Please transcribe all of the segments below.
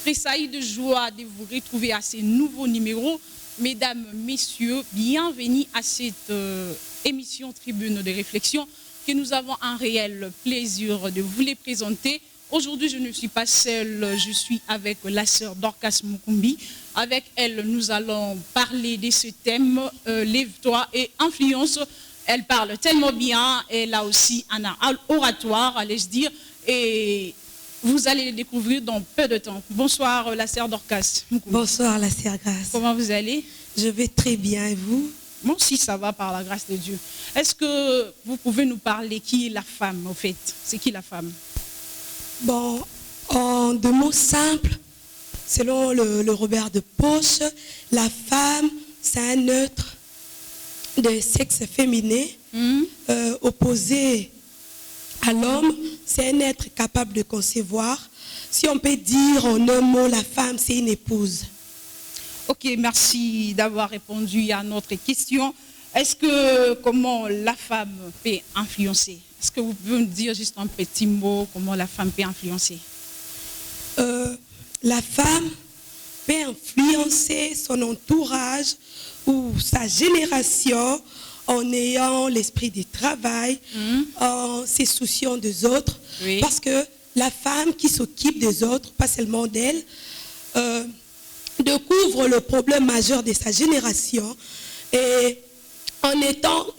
tressaille de joie de vous retrouver à ce nouveau numéro. Mesdames, messieurs, bienvenue à cette émission Tribune de réflexion que nous avons un réel plaisir de vous les présenter. Aujourd'hui, je ne suis pas seule, je suis avec la sœur Dorcas Mukumbi. Avec elle, nous allons parler de ce thème, lève-toi et influence. Elle parle tellement bien, elle a aussi un oratoire, allais-je dire, et vous allez le découvrir dans peu de temps. Bonsoir, la sœur Dorcas Mukumbi. Bonsoir, la sœur Grâce. Comment vous allez? Je vais très bien, et vous? Moi aussi, ça va par la grâce de Dieu. Est-ce que vous pouvez nous parler qui est la femme, au fait? C'est qui la femme? Bon, en deux mots simples, selon le Robert de Poche, la femme, c'est un neutre de sexe féminin, opposé à l'homme, c'est un être capable de concevoir. Si on peut dire en un mot, la femme, c'est une épouse. Ok, merci d'avoir répondu à notre question. Est-ce que comment la femme peut influencer? Est-ce que vous pouvez nous dire juste un petit mot, comment la femme peut influencer? La femme peut influencer son entourage ou sa génération en ayant l'esprit du travail, en se souciant des autres. Oui. Parce que la femme qui s'occupe des autres, pas seulement d'elle, découvre le problème majeur de sa génération et en étant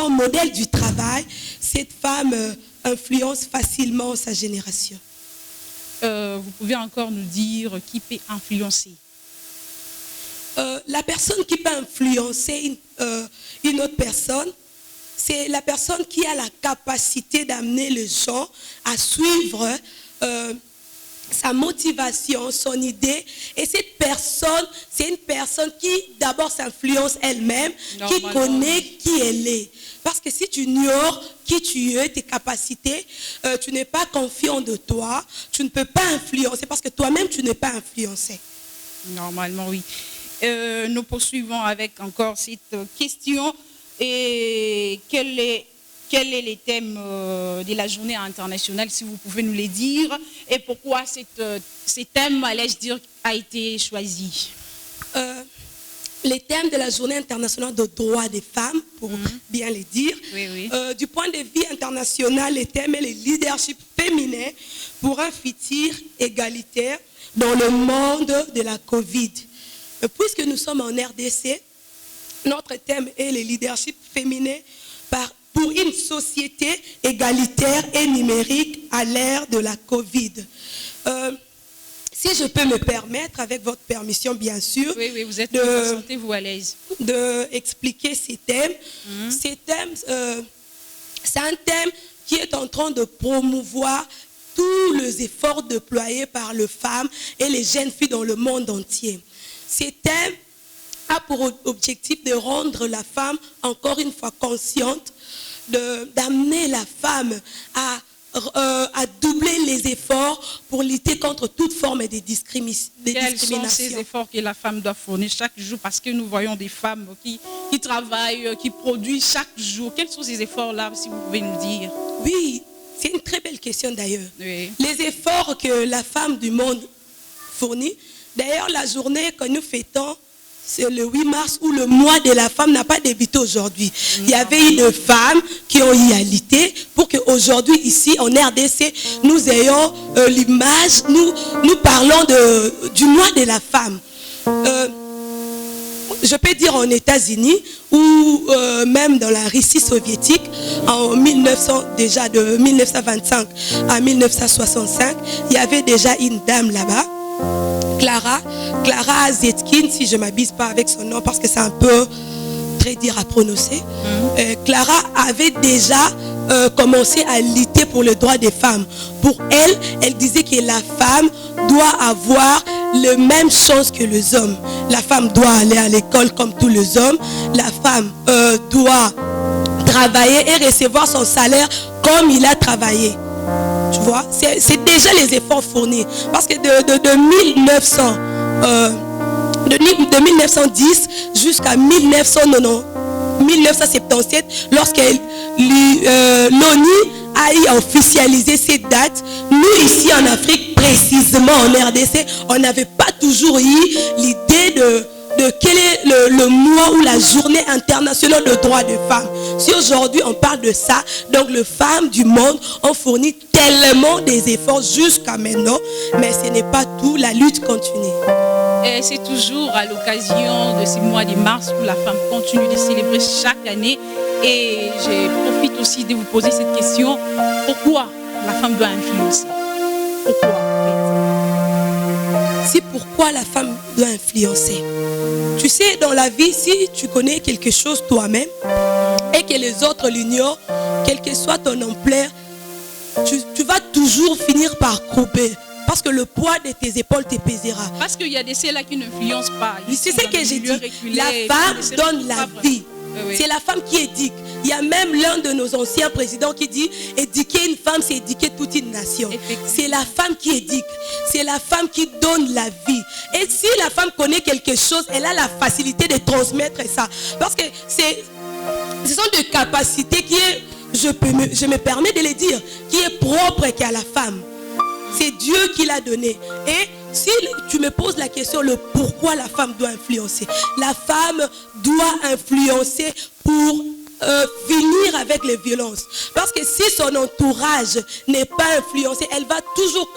modèle du travail, cette femme influence facilement sa génération. Vous pouvez encore nous dire qui peut influencer? La personne qui peut influencer une autre personne, c'est la personne qui a la capacité d'amener les gens à suivre sa motivation, son idée. Et cette personne, c'est une personne qui d'abord s'influence elle-même, qui connaît qui elle est. Parce que si tu ignores qui tu es, tes capacités, tu n'es pas confiant de toi, tu ne peux pas influencer parce que toi-même, tu n'es pas influencé. Normalement, oui. Nous poursuivons avec encore cette question. Et quel est le thème de la journée internationale, si vous pouvez nous le dire, et pourquoi ce thème, allais-je dire, a été choisi? Les thèmes de la journée internationale de droits des femmes, pour bien le dire. Oui, oui. Du point de vue international, le thème est le leadership féminin pour un futur égalitaire dans le monde de la Covid. Puisque nous sommes en RDC, notre thème est le leadership féminin pour une société égalitaire et numérique à l'ère de la Covid. Si je peux me permettre, avec votre permission bien sûr, oui, vous êtes sentez-vous à l'aise, d'expliquer ces thèmes. Ces thèmes, c'est un thème qui est en train de promouvoir tous les efforts déployés par les femmes et les jeunes filles dans le monde entier. Ces thèmes a pour objectif de rendre la femme encore une fois consciente, d'amener la femme à doubler les efforts pour lutter contre toute forme de discrimination. Quels sont ces efforts que la femme doit fournir chaque jour? Parce que nous voyons des femmes qui travaillent, qui produisent chaque jour. Quels sont ces efforts-là, si vous pouvez nous dire? Oui, c'est une très belle question d'ailleurs. Oui. Les efforts que la femme du monde fournit. D'ailleurs, la journée que nous fêtons, c'est le 8 mars où le mois de la femme n'a pas débuté aujourd'hui. Il y avait eu des femmes qui ont eu à lutter pour qu'aujourd'hui, ici, en RDC, nous ayons l'image, nous parlons du mois de la femme. Je peux dire en États-Unis ou même dans la Russie soviétique, déjà de 1925 à 1965, il y avait déjà une dame là-bas, Clara Zetkin, si je ne m'abuse pas avec son nom parce que c'est un peu très dur à prononcer. Clara avait déjà commencé à lutter pour le droit des femmes. Pour elle, elle disait que la femme doit avoir les mêmes chances que les hommes. La femme doit aller à l'école comme tous les hommes. La femme doit travailler et recevoir son salaire comme il a travaillé. Tu vois, c'est déjà les efforts fournis. Parce que de 1910 jusqu'à 1977, lorsque l'ONU a officialisé cette date, nous ici en Afrique, précisément en RDC, on n'avait pas toujours eu l'idée de quel est le mois ou la journée internationale de droits des femmes. Si aujourd'hui on parle de ça, donc les femmes du monde ont fourni tellement des efforts jusqu'à maintenant, mais ce n'est pas tout, la lutte continue. Et c'est toujours à l'occasion de ces mois de mars où la femme continue de célébrer chaque année. Et je profite aussi de vous poser cette question. Pourquoi la femme doit influencer? Pourquoi en fait? C'est pourquoi la femme doit influencer. Tu sais, dans la vie, si tu connais quelque chose toi-même et que les autres l'ignorent, quelle que soit ton ampleur, tu vas toujours finir par couper. Parce que le poids de tes épaules te pèsera. Parce qu'il y a des celles-là qui n'influencent pas. C'est ce que j'ai dit. La femme donne la vie. Oui. C'est la femme qui éduque. Il y a même l'un de nos anciens présidents qui dit éduquer une femme, c'est éduquer toute une nation. C'est la femme qui éduque. C'est la femme qui donne la vie. Et si la femme connaît quelque chose, elle a la facilité de transmettre ça. Parce que ce sont des capacités qui est, je me permets de le dire, qui est propre qu'à la femme. C'est Dieu qui l'a donné. Et si tu me poses la question, le pourquoi la femme doit influencer. La femme doit influencer pour finir avec les violences. Parce que si son entourage n'est pas influencé, elle va toujours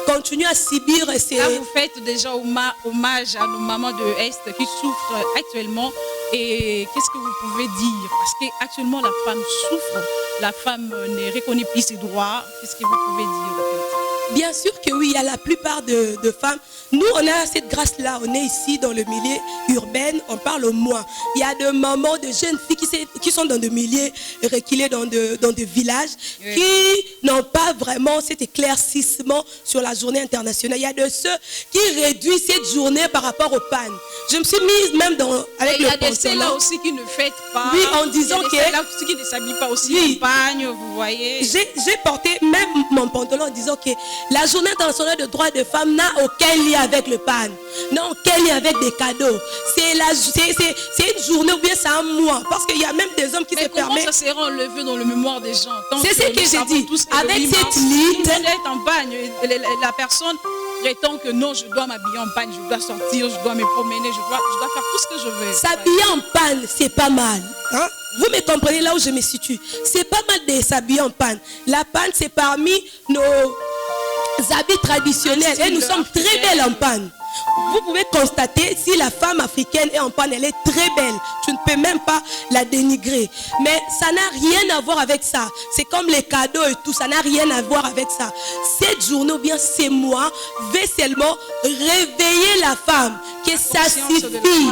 continuer à subir ces... Là, vous faites déjà hommage à nos mamans de Est qui souffrent actuellement. Et qu'est-ce que vous pouvez dire? Parce qu'actuellement, la femme souffre. La femme ne reconnaît plus ses droits. Qu'est-ce que vous pouvez dire en fait? Bien sûr que oui, il y a la plupart de femmes. Nous, on a cette grâce-là. On est ici dans le milieu urbain. On parle au moins. Il y a des mamans, de jeunes filles qui sont dans des milieux reculés, dans des villages, oui, qui n'ont pas vraiment cet éclaircissement sur la journée internationale. Il y a de ceux qui réduisent cette journée par rapport aux pannes. Je me suis mise même avec le pantalon. Il y a de ceux-là aussi qui ne fêtent pas. Oui, en disant que... Il y a ceux-là aussi qui ne s'habillent pas aussi en pagne, vous voyez. J'ai porté même mon pantalon en disant que la journée internationale de droits des femmes n'a aucun lien avec le pan, n'a aucun lien avec des cadeaux. C'est une journée ou bien c'est un mois. Parce qu'il y a même des hommes qui se permettent. Mais comment ça sera enlevé dans le mémoire des gens? C'est ce que j'ai dit. Avec cette lutte. Est en bagne, la personne prétend que non, je dois m'habiller en panne, je dois sortir, je dois me promener, je dois faire tout ce que je veux. S'habiller en panne, c'est pas mal. Hein? Vous me comprenez là où je me situe. C'est pas mal de s'habiller en panne. La panne, c'est parmi nos habits traditionnels et nous sommes très belles en panne. Vous pouvez constater si la femme africaine est en panne, elle est très belle. Tu ne peux même pas la dénigrer. Mais ça n'a rien à voir avec ça. C'est comme les cadeaux et tout, ça n'a rien à voir avec ça. Cette journée ou bien ces mois veut seulement réveiller la femme. Que ça suffit.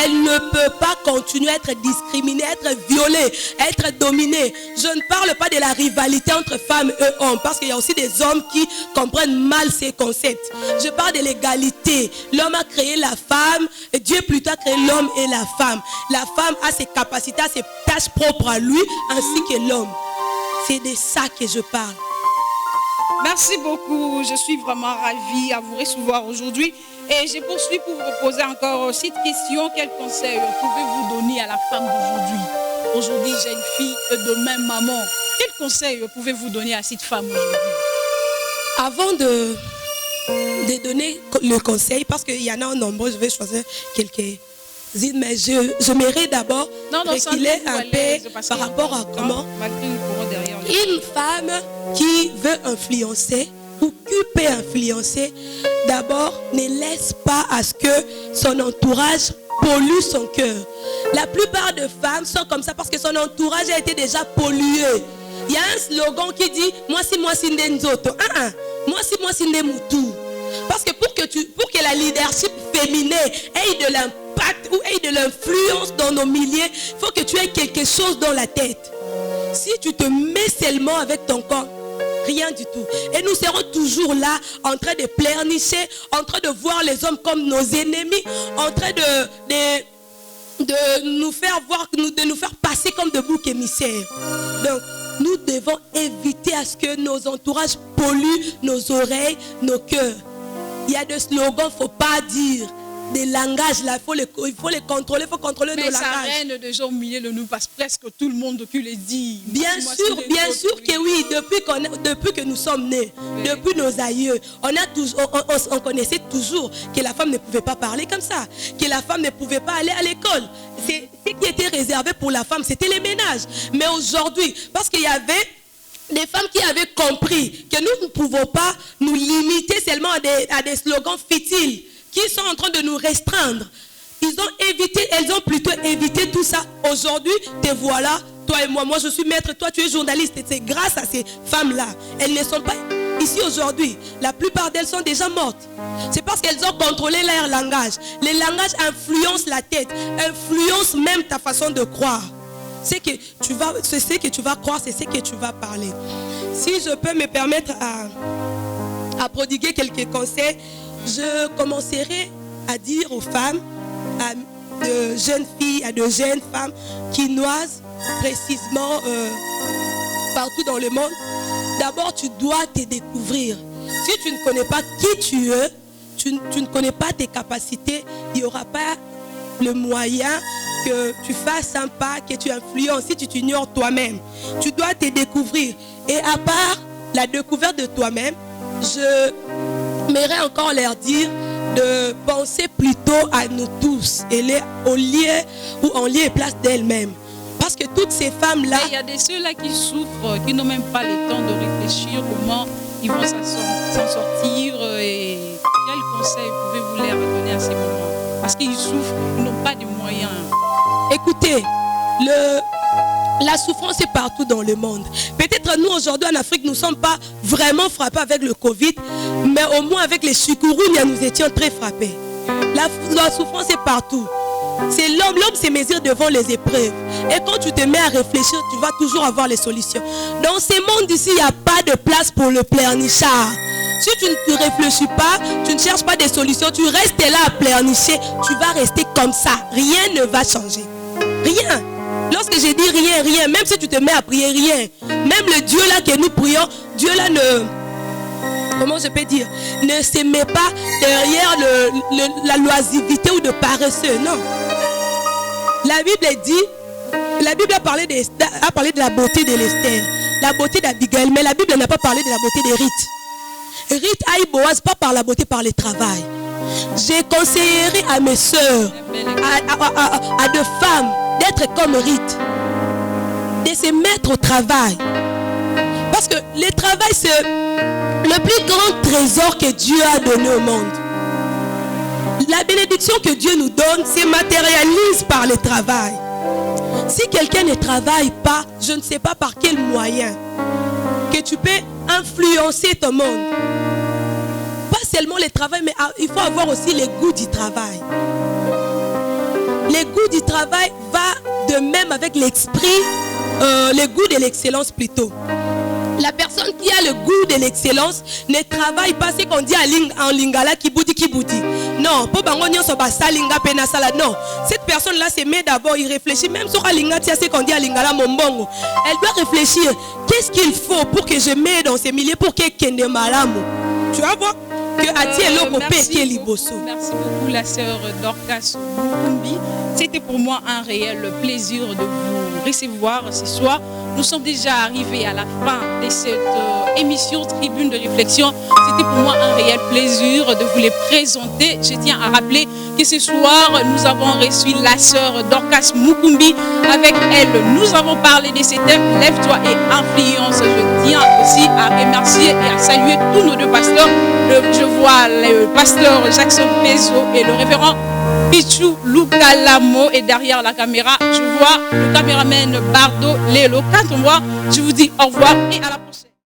Elle ne peut pas continuer à être discriminée, à être violée, à être dominée. Je ne parle pas de la rivalité entre femmes et hommes, parce qu'il y a aussi des hommes qui comprennent mal ces concepts. Je parle de l'égalité. L'homme a créé la femme, et Dieu plutôt a créé l'homme et la femme. La femme a ses capacités, a ses tâches propres à lui, ainsi que l'homme. C'est de ça que je parle. Merci beaucoup. Je suis vraiment ravie à vous recevoir aujourd'hui. Et je poursuis pour vous poser encore cette question. Quel conseil pouvez-vous donner à la femme d'aujourd'hui? Aujourd'hui, jeune fille, demain maman. Quel conseil pouvez-vous donner à cette femme aujourd'hui? Avant de donner le conseil, parce qu'il y en a un nombre, je vais choisir quelques-unes, mais je m'irai d'abord reculer un peu par rapport à comment une femme qui veut influencer ou qui peut influencer, d'abord ne laisse pas à ce que son entourage pollue son cœur. La plupart des femmes sont comme ça parce que son entourage a été déjà pollué. Il y a un slogan qui dit moi si ndenzoto, moi si ndemutu. Parce que pour que la leadership féminin ait de l'impact ou ait de l'influence dans nos milieux, il faut que tu aies quelque chose dans la tête. Si tu te mets seulement avec ton corps, rien du tout. Et nous serons toujours là, en train de pleurnicher, en train de voir les hommes comme nos ennemis, en train de nous faire voir, de nous faire passer comme de boucs émissaires. Donc, nous devons éviter à ce que nos entourages polluent nos oreilles, nos cœurs. Il y a des slogans, il ne faut pas dire. des langages là, il faut les contrôler, il faut contrôler nos mais ça langages. règne déjà au milieu de nous parce que presque tout le monde qui le dit. Bien sûr que oui, depuis que nous sommes nés, depuis nos aïeux, on connaissait toujours que la femme ne pouvait pas parler comme ça, que la femme ne pouvait pas aller à l'école. C'est ce qui était réservé pour la femme, c'était les ménages. Mais aujourd'hui, parce qu'il y avait des femmes qui avaient compris que nous ne pouvons pas nous limiter seulement à des slogans futiles qui sont en train de nous restreindre. Elles ont plutôt évité tout ça. Aujourd'hui, te voilà, toi et moi. Moi, je suis maître, toi, tu es journaliste. Et c'est grâce à ces femmes-là. Elles ne sont pas ici aujourd'hui. La plupart d'elles sont déjà mortes. C'est parce qu'elles ont contrôlé leur langage. Les langages influencent la tête, influencent même ta façon de croire. C'est ce que tu vas croire, c'est ce que tu vas parler. Si je peux me permettre à prodiguer quelques conseils, je commencerai à dire aux femmes, à de jeunes filles, à de jeunes femmes quinoises, précisément partout dans le monde. D'abord, tu dois te découvrir. Si tu ne connais pas qui tu es, tu ne connais pas tes capacités, il n'y aura pas le moyen que tu fasses un pas, que tu influences, si tu t'ignores toi-même. Tu dois te découvrir. Et à part la découverte de toi-même, je m'aimerais encore leur dire de penser plutôt à nous tous et au lieu où en lieu et place d'elles-mêmes. Parce que toutes ces femmes-là... Il y a des ceux-là qui souffrent, qui n'ont même pas le temps de réfléchir comment ils vont s'en sortir et quels conseils pouvez-vous leur donner à ces moments? Parce qu'ils souffrent, ils n'ont pas de moyens. Écoutez, la souffrance est partout dans le monde. Peut-être nous aujourd'hui en Afrique, nous ne sommes pas vraiment frappés avec le Covid, mais au moins avec les chikungunya, nous étions très frappés. La souffrance est partout. C'est l'homme se mesure devant les épreuves. Et quand tu te mets à réfléchir, tu vas toujours avoir les solutions. Dans ce monde ici, il n'y a pas de place pour le pleurnichard. Si tu ne réfléchis pas, tu ne cherches pas des solutions, tu restes là à pleurnicher, tu vas rester comme ça. Rien ne va changer. Rien. Lorsque j'ai dit rien, même si tu te mets à prier, rien. Même le Dieu là que nous prions, Dieu là comment je peux dire, ne se met pas derrière la loisivité ou de paresseux, non. La Bible a parlé de la beauté de l'Esther, la beauté d'Abigail, mais la Bible n'a pas parlé de la beauté de Ruth. Ruth aille Boaz pas par la beauté, par le travail. J'ai conseillé à mes soeurs, à deux femmes, d'être comme Ruth, de se mettre au travail. Parce que le travail, c'est le plus grand trésor que Dieu a donné au monde. La bénédiction que Dieu nous donne se matérialise par le travail. Si quelqu'un ne travaille pas, je ne sais pas par quel moyen que tu peux influencer ton monde. Pas seulement le travail, mais il faut avoir aussi le goût du travail. Le goût du travail va de même avec l'esprit, le goût de l'excellence plutôt. La personne qui a le goût de l'excellence ne travaille pas ce qu'on dit en lingala kiboudi. Non, non. Cette personne-là se met d'abord, il réfléchit, même sur ce qu'on dit à lingala mombongo. Elle doit réfléchir, qu'est-ce qu'il faut pour que je mette dans ces milieux pour que kende malamu. Tu vas voir que merci beaucoup la sœur Dorcas Mukumbi. C'était pour moi un réel plaisir de vous recevoir ce soir. Nous sommes déjà arrivés à la fin de cette émission Tribune de réflexion. C'était pour moi un réel plaisir de vous les présenter. Je tiens à rappeler que ce soir, nous avons reçu la sœur Dorcas Mukumbi. Avec elle, nous avons parlé de ce thème, lève-toi et influence. Je tiens aussi à remercier et à saluer tous nos deux pasteurs. Je vois le pasteur Jackson Pezo et le révérend Pichou Lukalamo, et derrière la caméra, je vois le caméraman Bardo Lelo. Quand on voit, je vous dis au revoir et à la prochaine.